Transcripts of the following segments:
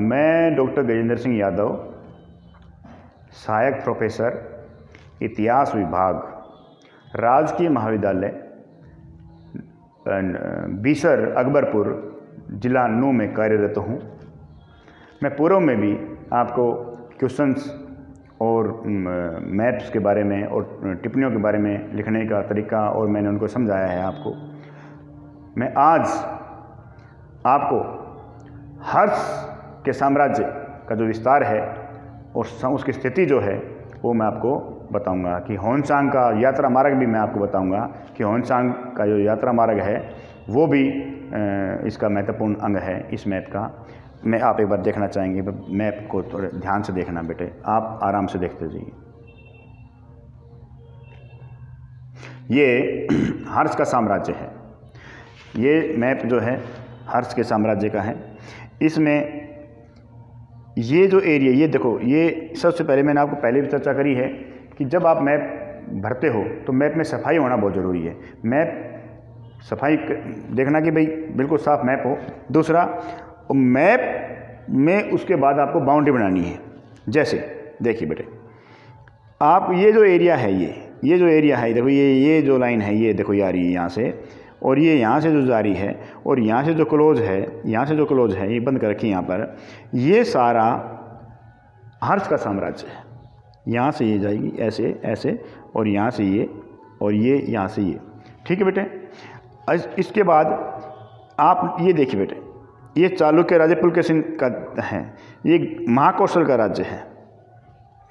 मैं डॉक्टर गजेंद्र सिंह यादव, सहायक प्रोफेसर इतिहास विभाग, राजकीय महाविद्यालय बीसर अकबरपुर, जिला नू में कार्यरत हूँ। मैं पूर्व में भी आपको क्वेश्चंस और मैप्स के बारे में और टिप्पणियों के बारे में लिखने का तरीका और मैंने उनको समझाया है आपको। मैं आज आपको हर्ष के साम्राज्य का जो विस्तार है और उसकी स्थिति जो है वो मैं आपको बताऊंगा कि होनसांग का यात्रा मार्ग भी मैं आपको बताऊंगा कि होनसांग का जो यात्रा मार्ग है वो भी इसका महत्वपूर्ण अंग है इस मैप का। मैं आप एक बार देखना चाहेंगे, मैप को थोड़े ध्यान से देखना बेटे, आप आराम से देखते जाइए। ये हर्ष का साम्राज्य है, ये मैप जो है हर्ष के साम्राज्य का है। इसमें ये जो एरिया, ये देखो, ये सबसे पहले मैंने आपको पहले भी चर्चा करी है कि जब आप मैप भरते हो तो मैप में सफाई होना बहुत ज़रूरी है। मैप सफाई देखना कि भाई बिल्कुल साफ मैप हो। दूसरा, मैप में उसके बाद आपको बाउंड्री बनानी है। जैसे देखिए बेटे, आप ये जो एरिया है, ये जो एरिया है, देखो ये जो लाइन है, ये देखो ये आ रही है यहाँ से, और ये यहाँ से जो जारी है, और यहाँ से जो क्लोज है, यहाँ से जो क्लोज है, ये बंद कर रखी यहाँ पर, ये सारा हर्ष का साम्राज्य है। यहाँ से ये जाएगी ऐसे ऐसे, और यहाँ से ये, और ये यहाँ से ये। ठीक है बेटे। इसके बाद आप ये देखिए बेटे, ये चालुक्य राज्य पुलकेशिन का है, ये महाकौशल का राज्य है।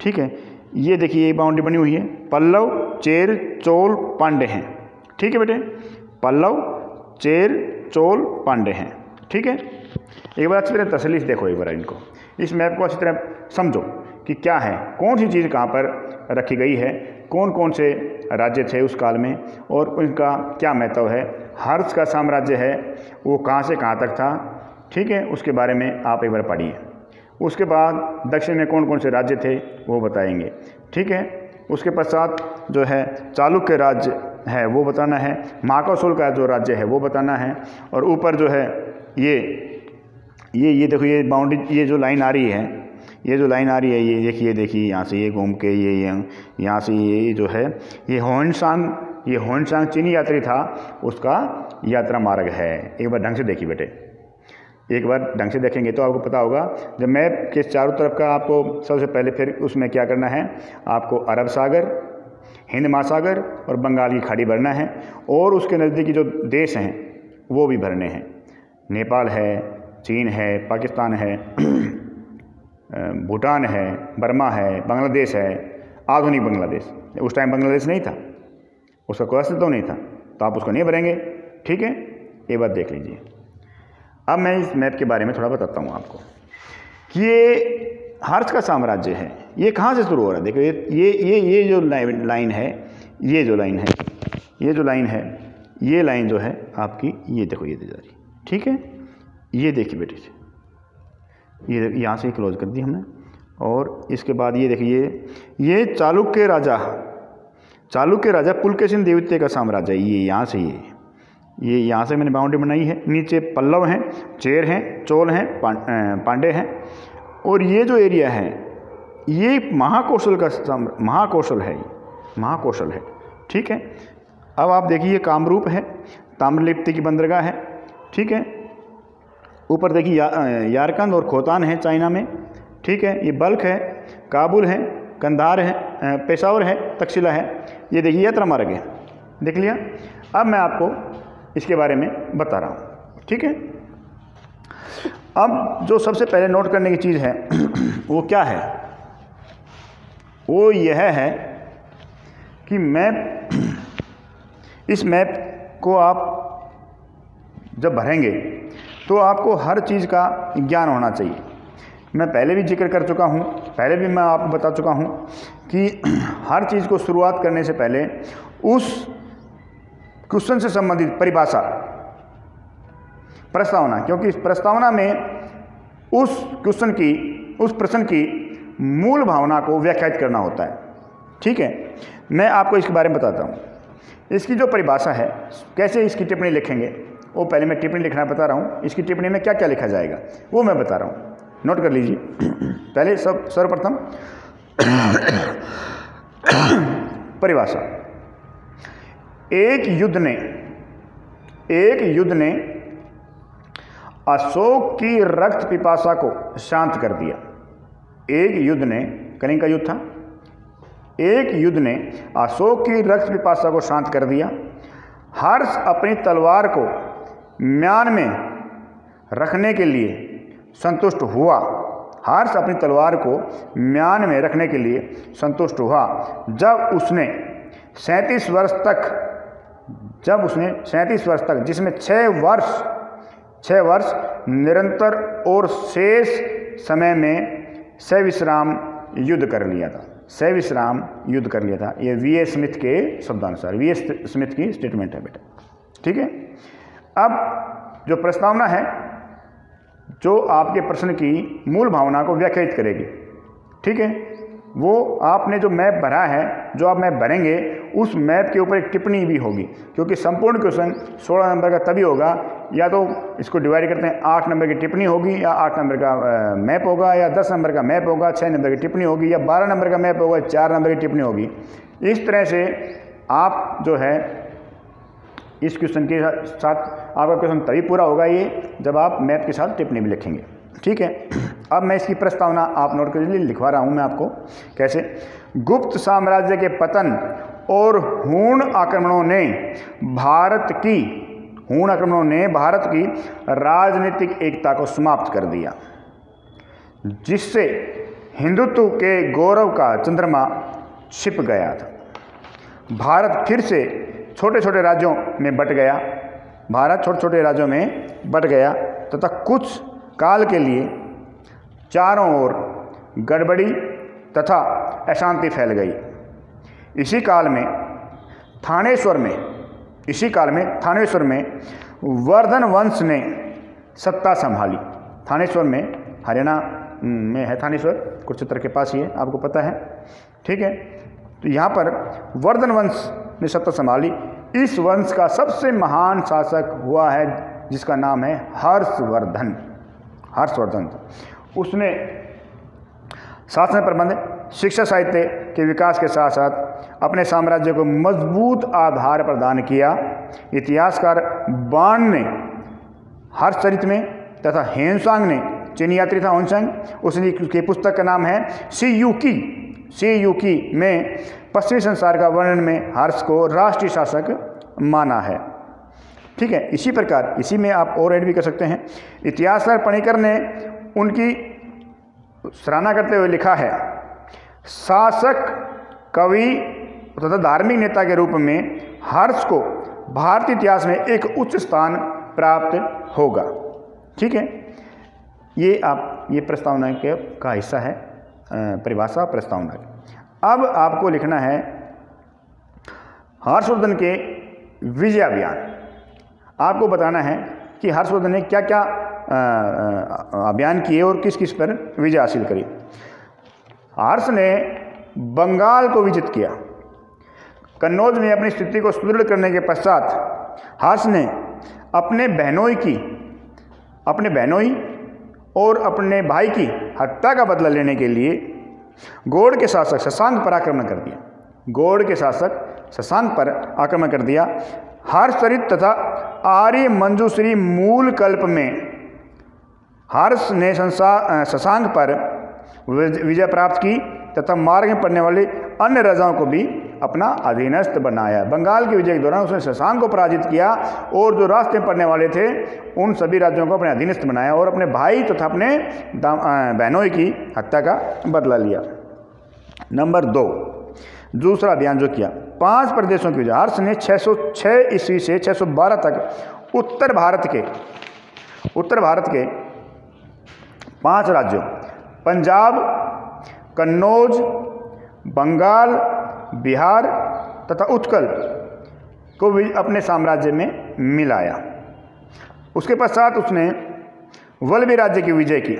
ठीक है। ये देखिए ये बाउंड्री बनी हुई है, पल्लव, चेर, चोल, पांडे हैं। ठीक है बेटे, पल्लव, चेर, चोल, पांडे हैं। ठीक है। एक बार अच्छी तरह तसल्ली से देखो एक बार इनको, इस मैप को अच्छी तरह समझो कि क्या है, कौन सी चीज़ कहाँ पर रखी गई है, कौन कौन से राज्य थे उस काल में और उनका क्या महत्व है। हर्ष का साम्राज्य है वो कहाँ से कहाँ तक था, ठीक है, उसके बारे में आप एक बार पढ़िए। उसके बाद दक्षिण में कौन कौन से राज्य थे वो बताएंगे। ठीक है। उसके पश्चात जो है चालुक्य राज्य है वो बताना है, महाकौशल का जो राज्य है वो बताना है, और ऊपर जो है ये देखो, ये बाउंड्री, ये जो लाइन आ रही है, ये जो लाइन आ रही है, ये देखिए यहाँ से ये घूम के ये यहाँ से ये जो है ये होनसांग चीनी यात्री था, उसका यात्रा मार्ग है। एक बार ढंग से देखिए बेटे, एक बार ढंग से देखेंगे तो आपको पता होगा। जब मैप के चारों तरफ का आपको सबसे पहले फिर उसमें क्या करना है, आपको अरब सागर, हिंद महासागर और बंगाल की खाड़ी भरना है, और उसके नज़दीकी जो देश हैं वो भी भरने हैं। नेपाल है, चीन है, पाकिस्तान है, भूटान है, बर्मा है, बांग्लादेश है, आधुनिक बांग्लादेश। उस टाइम बांग्लादेश नहीं था, उसका कोई अस्तित्व नहीं था, तो आप उसको नहीं भरेंगे। ठीक है, ये बात देख लीजिए। अब मैं इस मैप के बारे में थोड़ा बताता हूँ आपको कि ये हर्ष का साम्राज्य है, ये कहाँ से शुरू हो रहा है। देखो ये जो लाइन है, ये जो लाइन है, ये लाइन जो है आपकी, ये देखो ये जा रही। ठीक है। ये देखिए बेटे, ये यहाँ से क्लोज कर दी हमने, और इसके बाद ये देखिए, ये चालुक्य राजा पुलकेशिन द्वितीय का साम्राज्य है। ये यहाँ से ये यहाँ से मैंने बाउंड्री बनाई है। नीचे पल्लव हैं, चेर हैं, चोल हैं, पांडे हैं, और ये जो एरिया है ये महाकौशल है। ठीक है। अब आप देखिए कामरूप है, ताम्रलिप्ति की बंदरगाह है। ठीक है। ऊपर देखिए यारकंद और खोतान है चाइना में। ठीक है। ये बल्ख है, काबुल है, कंधार है, पेशावर है, तक्षशिला है। ये देखिए यात्रा मार्ग है, देख लिया। अब मैं आपको इसके बारे में बता रहा हूँ। ठीक है। अब जो सबसे पहले नोट करने की चीज़ है वो क्या है, वो यह है कि इस मैप को आप जब भरेंगे तो आपको हर चीज़ का ज्ञान होना चाहिए। मैं पहले भी जिक्र कर चुका हूँ, पहले भी मैं आपको बता चुका हूँ कि हर चीज़ को शुरुआत करने से पहले उस क्वेश्चन से संबंधित परिभाषा, प्रस्तावना, क्योंकि इस प्रस्तावना में उस प्रश्न की मूल भावना को व्याख्यायित करना होता है। ठीक है। मैं आपको इसके बारे में बताता हूँ इसकी जो परिभाषा है, कैसे इसकी टिप्पणी लिखेंगे, वो पहले मैं टिप्पणी लिखना बता रहा हूँ। इसकी टिप्पणी में क्या क्या लिखा जाएगा वो मैं बता रहा हूँ, नोट कर लीजिए। पहले सर्वप्रथम परिभाषा। एक युद्ध ने अशोक की रक्त पिपासा को शांत कर दिया। एक युद्ध ने, कलिंग का युद्ध था, एक युद्ध ने अशोक की रक्त पिपासा को शांत कर दिया। हर्ष अपनी तलवार को म्यान में रखने के लिए संतुष्ट हुआ। हर्ष अपनी तलवार को म्यान में रखने के लिए संतुष्ट हुआ जब उसने 37 वर्ष तक, जिसमें 6 वर्ष निरंतर और शेष समय में सविश्राम युद्ध कर लिया था। ये वी.ए. स्मिथ के शब्दानुसार, वी.ए. स्मिथ की स्टेटमेंट है बेटा, ठीक है। अब जो प्रस्तावना है, जो आपके प्रश्न की मूल भावना को व्याख्यायित करेगी, ठीक है। वो आपने जो मैप भरा है, जो आप मैप भरेंगे, उस मैप के ऊपर एक टिप्पणी भी होगी, क्योंकि संपूर्ण क्वेश्चन 16 नंबर का तभी होगा, या तो इसको डिवाइड करते हैं, 8 नंबर की टिप्पणी होगी, या 8 नंबर का मैप होगा, या 10 नंबर का मैप होगा, 6 नंबर की टिप्पणी होगी, या 12 नंबर का मैप होगा, 4 नंबर की टिप्पणी होगी। इस तरह से आप जो है इस क्वेश्चन के साथ, आपका क्वेश्चन तभी पूरा होगा ये जब आप मैप के साथ टिप्पणी भी लिखेंगे, ठीक है। अब मैं इसकी प्रस्तावना आप नोट कर लीजिए, लिखवा रहा हूँ मैं आपको कैसे। गुप्त साम्राज्य के पतन और हूण आक्रमणों ने भारत की राजनीतिक एकता को समाप्त कर दिया, जिससे हिंदुत्व के गौरव का चंद्रमा छिप गया था। भारत फिर से छोटे छोटे राज्यों में बट गया तथा कुछ काल के लिए चारों ओर गड़बड़ी तथा अशांति फैल गई। इसी काल में थानेश्वर में वर्धन वंश ने सत्ता संभाली। थानेश्वर में, हरियाणा में है थानेश्वर, कुरुक्षेत्र के पास ही है, आपको पता है, ठीक है। तो यहाँ पर वर्धन वंश ने सत्ता संभाली। इस वंश का सबसे महान शासक हुआ है जिसका नाम है हर्षवर्धन। उसने शासन प्रबंध, शिक्षा, साहित्य के विकास के साथ साथ अपने साम्राज्य को मजबूत आधार प्रदान किया। इतिहासकार बाण ने हर्षचरित में तथा हेनसांग ने, चीनी यात्री था होनसांग, उसकी पुस्तक का नाम है सीयूकी में पश्चिमी संसार का वर्णन में हर्ष को राष्ट्रीय शासक माना है, ठीक है। इसी प्रकार इसी में आप और ऐड भी कर सकते हैं। इतिहासकार पणिकर ने उनकी सराहना करते हुए लिखा है, शासक, कवि तथा धार्मिक नेता के रूप में हर्ष को भारतीय इतिहास में एक उच्च स्थान प्राप्त होगा, ठीक है। ये प्रस्तावना का हिस्सा है, परिभाषा प्रस्तावना की। अब आपको लिखना है हर्षवर्धन के विजय अभियान। आपको बताना है कि हर्षवर्धन ने क्या क्या अभियान किए और किस किस पर विजय हासिल करी। हर्ष ने बंगाल को विजित किया। कन्नौज में अपनी स्थिति को सुदृढ़ करने के पश्चात हर्ष ने अपने बहनोई और अपने भाई की हत्या का बदला लेने के लिए गौड़ के शासक शशांक पर आक्रमण कर दिया। हर्षचरित तथा आर्य मंजूश्री मूल कल्प में हर्ष ने शशांक पर विजय प्राप्त की तथा मार्ग में पड़ने वाले अन्य राजाओं को भी अपना अधीनस्थ बनाया। बंगाल की विजय के दौरान उसने शशांक को पराजित किया और जो रास्ते में पड़ने वाले थे उन सभी राज्यों को अपने अधीनस्थ बनाया और अपने भाई तथा अपने बहनोई की हत्या का बदला लिया। नंबर 2, दूसरा अभियान जो किया, 5 प्रदेशों की विजय। हर्ष ने 606 ईस्वी से 612 तक उत्तर भारत के 5 राज्यों पंजाब, कन्नौज, बंगाल, बिहार तथा उत्कल को अपने साम्राज्य में मिलाया। उसके पश्चात उसने वल्लभी राज्य की विजय की।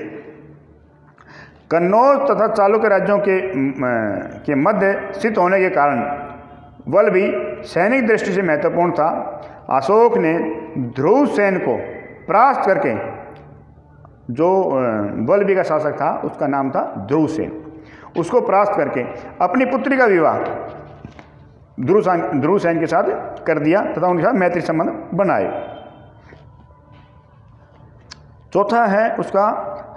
कन्नौज तथा चालुक्य राज्यों के मध्य स्थित होने के कारण वल्लभी सैनिक दृष्टि से महत्वपूर्ण था। अशोक ने ध्रुव सेन को परास्त करके, जो वल्लभी का शासक था उसका नाम था ध्रुव सेन, उसको परास्त करके अपनी पुत्री का विवाह ध्रुव सेन के साथ कर दिया तथा उनके साथ मैत्री संबंध बनाए। चौथा है उसका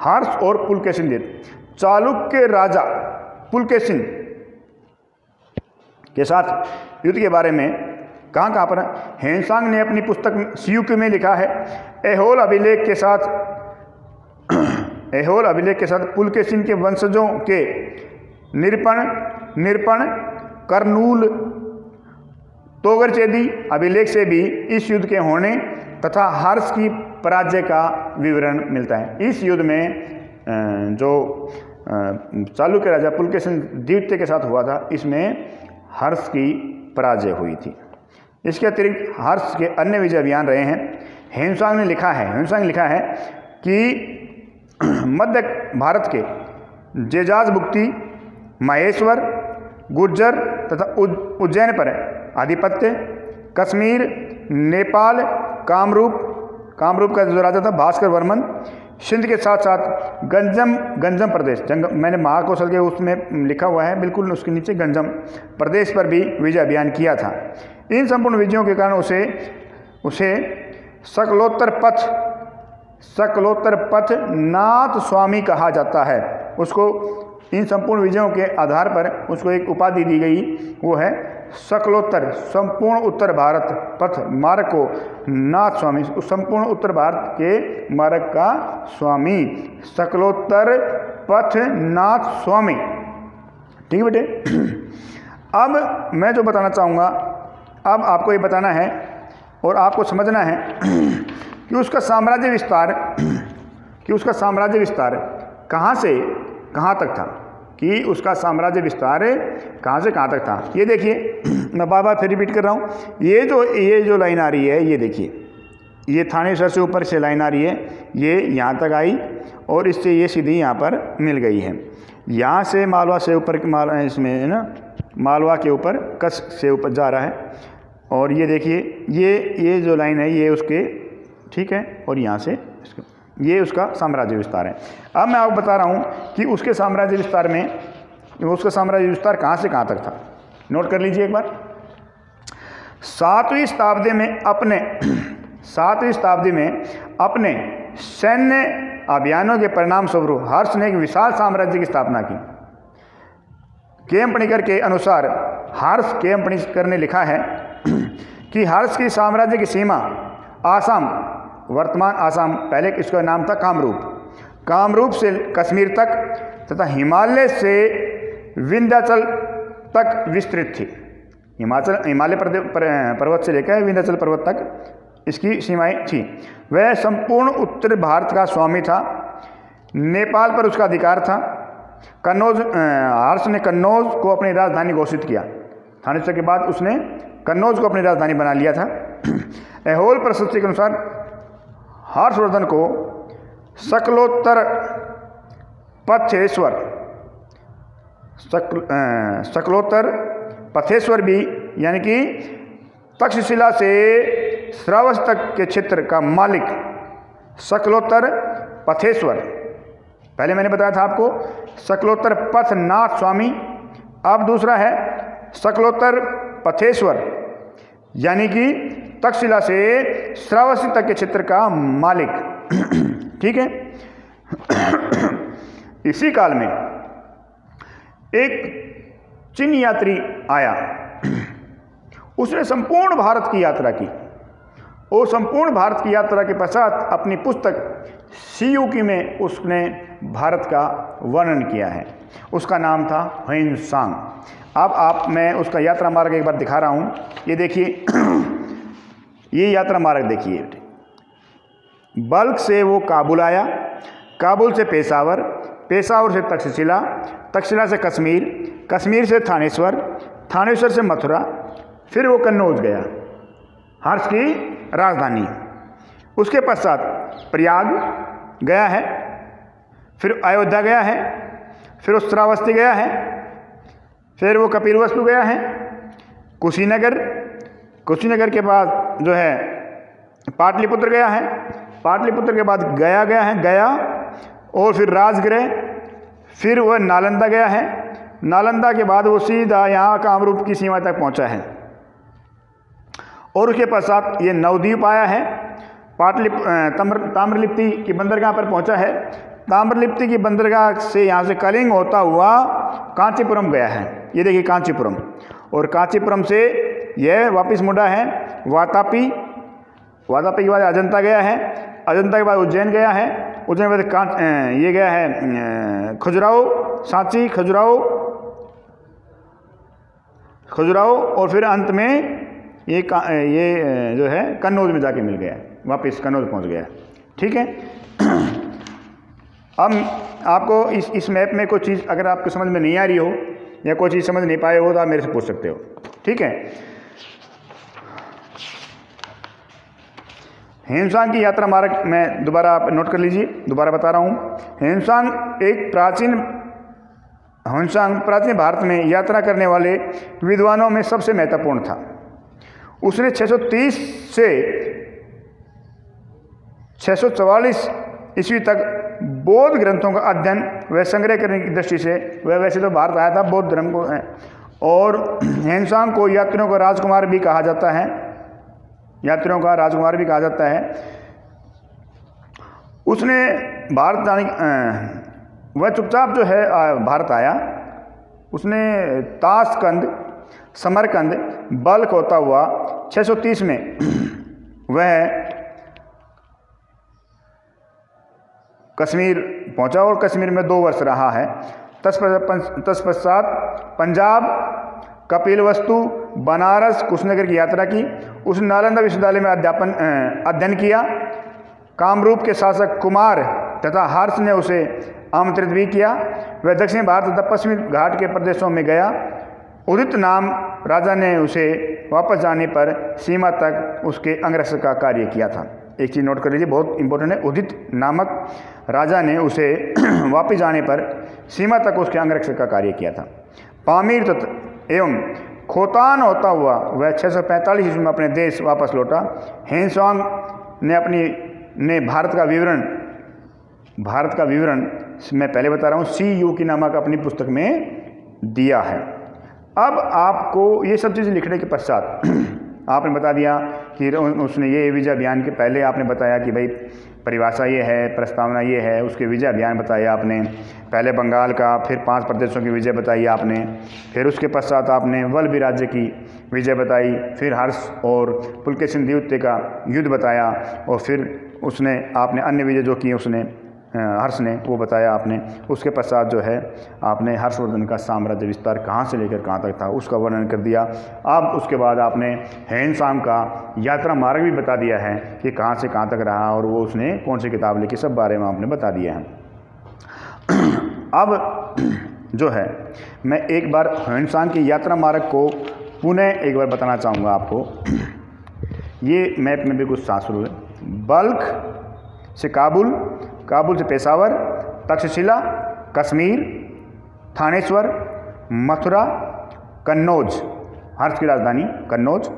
हर्ष और पुलकेशिन युद्ध। चालुक्य राजा पुलकेशिन के साथ युद्ध के बारे में कहाँ पर हेनसांग ने अपनी पुस्तक सीयूकी में लिखा है। ऐहोल अभिलेख के साथ पुलकेशिन के वंशजों के निरपण कर्नूल तोगरचेदी अभिलेख से भी इस युद्ध के होने तथा हर्ष की पराजय का विवरण मिलता है। इस युद्ध में जो चालुक्य राजा पुलकेशिन द्वितीय के साथ हुआ था, इसमें हर्ष की पराजय हुई थी। इसके अतिरिक्त हर्ष के अन्य विजय अभियान रहे हैं। हेमसांग ने लिखा है कि मध्य भारत के जेजाज बुक्ति, महेश्वर, गुर्जर तथा उज्जैन पर आधिपत्य, कश्मीर, नेपाल, कामरूप का जो राजा था भास्कर वर्मन, सिंध के साथ साथ गंजम प्रदेश, मैंने महाकौशल के उसमें लिखा हुआ है, बिल्कुल उसके नीचे गंजम प्रदेश पर भी विजय अभियान किया था। इन संपूर्ण विजयों के कारण उसे सकलोत्तर पथ नाथ स्वामी कहा जाता है। उसको इन संपूर्ण विजयों के आधार पर उसको एक उपाधि दी गई, वो है सकलोत्तर, संपूर्ण उत्तर भारत पथ मार्ग को नाथ स्वामी, संपूर्ण उत्तर भारत के मार्ग का स्वामी, सकलोत्तर पथ नाथ स्वामी। ठीक है बेटे। अब मैं जो बताना चाहूँगा, अब आपको ये बताना है और आपको समझना है कि उसका साम्राज्य विस्तार कहाँ से कहाँ तक था, कि उसका साम्राज्य विस्तार कहाँ से कहाँ तक था। ये देखिए, मैं बार बार फिर रिपीट कर रहा हूँ, ये जो लाइन आ रही है, ये देखिए, ये थानेसर से ऊपर से लाइन आ रही है, ये यहाँ तक आई और इससे ये सीधी यहाँ पर मिल गई है। यहाँ से मालवा से ऊपर, इसमें है ना, मालवा के ऊपर कच्छ से ऊपर जा रहा है, और ये देखिए, ये जो लाइन है ये उसके, ठीक है, और यहाँ से ये उसका साम्राज्य विस्तार है। अब मैं आपको बता रहा हूँ कि उसके साम्राज्य विस्तार में, उसका साम्राज्य विस्तार कहाँ से कहाँ तक था। नोट कर लीजिए एक बार। 7वीं शताब्दी में अपने सैन्य अभियानों के परिणाम स्वरूप हर्ष ने एक विशाल साम्राज्य की स्थापना की। केएम के अनुसार हर्ष ने लिखा है कि हर्ष की साम्राज्य की सीमा आसाम, वर्तमान आसाम, पहले इसका नाम था कामरूप से कश्मीर तक तथा हिमालय से विंध्याचल तक विस्तृत थी। हिमालय पर्वत से लेकर विंध्याचल पर्वत तक इसकी सीमाएं थी। वह संपूर्ण उत्तर भारत का स्वामी था। नेपाल पर उसका अधिकार था। हर्ष ने कन्नौज को अपनी राजधानी घोषित किया। थानेसर के बाद उसने कन्नौज को अपनी राजधानी बना लिया था। ऐहोल प्रशस्ति के अनुसार हर्षवर्धन को सकलोत्तर पथेश्वर भी, यानी कि तक्षशिला से श्रावस्ती तक के क्षेत्र का मालिक सकलोत्तर पथेश्वर, पहले मैंने बताया था आपको सकलोत्तर पथ नाथ स्वामी, अब दूसरा है सकलोत्तर पथेश्वर, यानी कि तक्षशिला से श्रावस्ती तक के क्षेत्र का मालिक। ठीक है। इसी काल में एक चीन यात्री आया, उसने संपूर्ण भारत की यात्रा की और संपूर्ण भारत की यात्रा के पश्चात अपनी पुस्तक सीयूकी में उसने भारत का वर्णन किया है। उसका नाम था ह्वेनसांग। अब मैं उसका यात्रा मार्ग एक बार दिखा रहा हूँ। ये देखिए, ये यात्रा मार्ग देखिए। बल्ख से वो काबुल आया, काबुल से पेशावर, पेशावर से तक्षशिला, तक्षशिला से कश्मीर, कश्मीर से थानेश्वर, थानेश्वर से मथुरा, फिर वो कन्नौज गया, हर्ष की राजधानी। उसके पश्चात प्रयाग गया है, फिर अयोध्या गया है, फिर वो श्रावस्ती गया है, फिर वो कपिलवस्तु गया है, कुशीनगर, कुशीनगर के बाद जो है पाटलिपुत्र गया है, पाटलिपुत्र के बाद गया गया है, गया, और फिर राजगृह, फिर वह नालंदा गया है, नालंदा के बाद वो सीधा यहाँ कामरूप की सीमा तक पहुँचा है, और उसके पश्चात ये नवद्वीप आया है, ताम्रलिप्ति की बंदरगाह पर पहुँचा है, ताम्रलिप्ति की बंदरगाह से यहाँ से कलिंग होता हुआ कांचीपुरम गया है, ये देखिए कांचीपुरम, और कांचीपुरम से यह वापस मुड़ा है वातापी, वातापी के बाद अजंता गया है, अजंता के बाद उज्जैन गया है, उज्जैन के बाद ये गया है खजुराहो, सांची, खजुराहो, और फिर अंत में ये जो है कन्नौज में जाके मिल गया, वापस कन्नौज पहुंच गया। ठीक है। अब आपको इस मैप में कोई चीज़ अगर आपको समझ में नहीं आ रही हो या कोई चीज़ समझ नहीं पाए हो तो आप मेरे से पूछ सकते हो। ठीक है। हेमसांग की यात्रा मार्ग में दोबारा आप नोट कर लीजिए, दोबारा बता रहा हूँ। हेमसांग प्राचीन भारत में यात्रा करने वाले विद्वानों में सबसे महत्वपूर्ण था। उसने 630 से 644 ईस्वी तक बौद्ध ग्रंथों का अध्ययन व संग्रह करने की दृष्टि से, वह वैसे तो भारत आया था बौद्ध धर्म को, और हेमसांग को यात्रियों का राजकुमार भी कहा जाता है, यात्रियों का राजकुमार भी कहा जाता है। उसने भारत आने, वह चुपचाप जो है भारत आया, उसने ताशकंद, समरकंद, बल्ख होता हुआ 630 में वह कश्मीर पहुंचा और कश्मीर में 2 वर्ष रहा है। तत्पश्चात पंजाब, कपिलवस्तु, बनारस, कुशीनगर की यात्रा की। उसने नालंदा विश्वविद्यालय में अध्ययन किया। कामरूप के शासक कुमार तथा हर्ष ने उसे आमंत्रित भी किया। वह दक्षिण भारत तथा पश्चिमी घाट के प्रदेशों में गया। उदित नाम राजा ने उसे वापस जाने पर सीमा तक उसके अंगरक्षक का कार्य किया था। एक चीज़ नोट कर लीजिए, बहुत इंपॉर्टेंट है। उदित नामक राजा ने उसे वापस जाने पर सीमा तक उसके अंगरक्षक का कार्य किया था। पामीर एवं खोतान होता हुआ वह 645 ईस्वी में अपने देश वापस लौटा। हेमसांग ने भारत का विवरण मैं पहले बता रहा हूँ, CU की नामक अपनी पुस्तक में दिया है। अब आपको ये सब चीज़ें लिखने के पश्चात आपने बता दिया कि उसने ये विजय अभियान के पहले आपने बताया कि भाई परिभाषा ये है, प्रस्तावना ये है, उसके विजय अभियान बताया आपने, पहले बंगाल का, फिर 5 प्रदेशों की विजय बताई आपने, फिर उसके पश्चात आपने वल्लभी राज्य की विजय बताई, फिर हर्ष और पुलकेशिन द्वितीय का युद्ध बताया, और फिर उसने आपने अन्य विजय जो की उसने हर्ष ने वो बताया आपने। उसके पश्चात जो है आपने हर्षवर्धन का साम्राज्य विस्तार कहाँ से लेकर कहाँ तक था उसका वर्णन कर दिया। अब उसके बाद आपने हेमसांग का यात्रा मार्ग भी बता दिया है कि कहाँ से कहाँ तक रहा और वो उसने कौन सी किताब लिखी, सब बारे में आपने बता दिया है। अब जो है मैं एक बार हेमसांग की यात्रा मार्ग को पुनः एक बार बताना चाहूँगा आपको। ये मैप में भी कुछ साथ शुरू है। बल्ख से काबुल, काबुल से पेशावर, तक्षशिला, कश्मीर, थानेश्वर, मथुरा, कन्नौज, हर्ष की राजधानी कन्नौज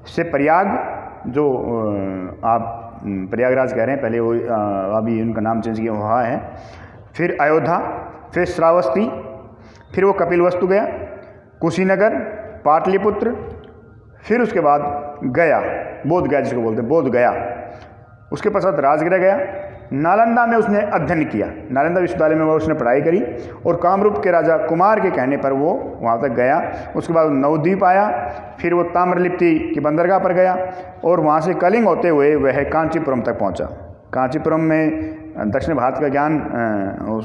से प्रयाग, जो आप प्रयागराज कह रहे हैं, पहले वो अभी उनका नाम चेंज किया हुआ है, फिर अयोध्या, फिर श्रावस्ती, फिर वो कपिलवस्तु गया, कुशीनगर, पाटलिपुत्र, फिर उसके बाद गया, बोध गया जिसको बोलते हैं, बोध गया। उसके पश्चात राजगृह गया। नालंदा में उसने अध्ययन किया, नालंदा विश्वविद्यालय में वो उसने पढ़ाई करी, और कामरूप के राजा कुमार के कहने पर वो वहाँ तक गया। उसके बाद नवद्वीप आया, फिर वो ताम्रलिप्ति की बंदरगाह पर गया, और वहाँ से कलिंग होते हुए वह कांचीपुरम तक पहुँचा। कांचीपुरम में दक्षिण भारत का ज्ञान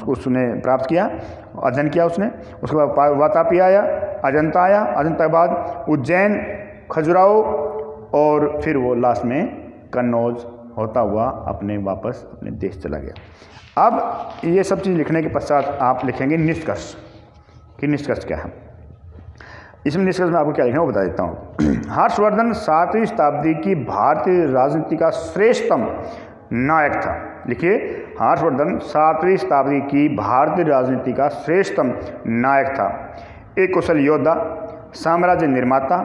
उसने प्राप्त किया, अध्ययन किया उसने। उसके बाद वातापी आया, अजंता आया, अजंता के बाद उज्जैन, खजुराहो, और फिर वो लास्ट में कन्नौज होता हुआ वापस अपने देश चला गया। अब ये सब चीज़ लिखने के पश्चात आप लिखेंगे निष्कर्ष, कि निष्कर्ष क्या है। इसमें निष्कर्ष में आपको क्या लिखना है वो बता देता हूँ। हर्षवर्धन 7वीं शताब्दी की भारतीय राजनीति का श्रेष्ठतम नायक था। लिखिए, हर्षवर्धन 7वीं शताब्दी की भारतीय राजनीति का श्रेष्ठतम नायक था। एक कुशल योद्धा, साम्राज्य निर्माता,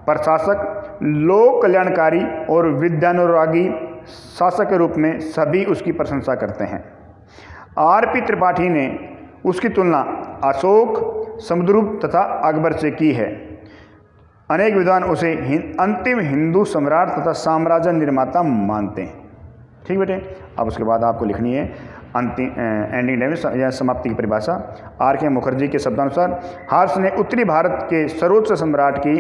प्रशासक, लोक कल्याणकारी और विद्यानुरागी शासक के रूप में सभी उसकी प्रशंसा करते हैं। आर.पी. त्रिपाठी ने उसकी तुलना अशोक, समुद्रगुप्त तथा अकबर से की है। अनेक विद्वान उसे अंतिम हिंदू सम्राट तथा साम्राज्य निर्माता मानते हैं। ठीक बेटे, अब उसके बाद आपको लिखनी है अंतिम एंडिंग टाइम या समाप्ति की परिभाषा। आर.के. मुखर्जी के शब्दानुसार हर्ष ने उत्तरी भारत के सर्वोच्च सम्राट की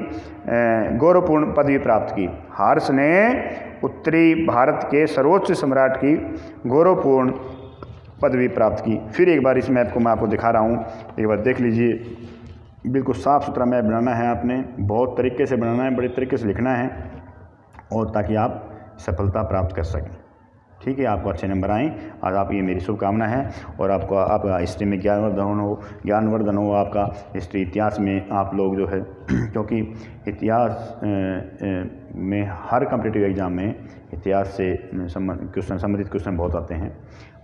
गौरवपूर्ण पदवी प्राप्त की। हर्ष ने उत्तरी भारत के सर्वोच्च सम्राट की गौरवपूर्ण पदवी प्राप्त की। फिर एक बार इस मैप को मैं आपको दिखा रहा हूँ, एक बार देख लीजिए। बिल्कुल साफ़ सुथरा मैप बनाना है आपने, बहुत तरीके से बनाना है, बड़े तरीके से लिखना है, और ताकि आप सफलता प्राप्त कर सकें। ठीक है, आपको अच्छे नंबर आएँ। आज आप ये मेरी शुभकामना है। और आपका हिस्ट्री में ज्ञानवर्धन हो आपका हिस्ट्री, इतिहास में आप लोग जो है क्योंकि इतिहास में हर कॉम्पिटिटिव एग्ज़ाम में इतिहास से संबंधित क्वेश्चन बहुत आते हैं।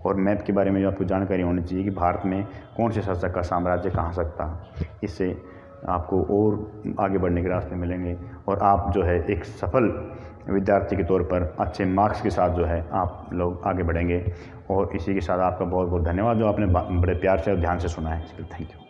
और मैप के बारे में जो आपको जानकारी होनी चाहिए कि भारत में कौन से शासक का साम्राज्य कहाँ सकता है, इससे आपको और आगे बढ़ने के रास्ते मिलेंगे और आप जो है एक सफल विद्यार्थी के तौर पर अच्छे मार्क्स के साथ जो है आप लोग आगे बढ़ेंगे। और इसी के साथ आपका बहुत बहुत धन्यवाद जो आपने बड़े प्यार से और ध्यान से सुना है। Thank you.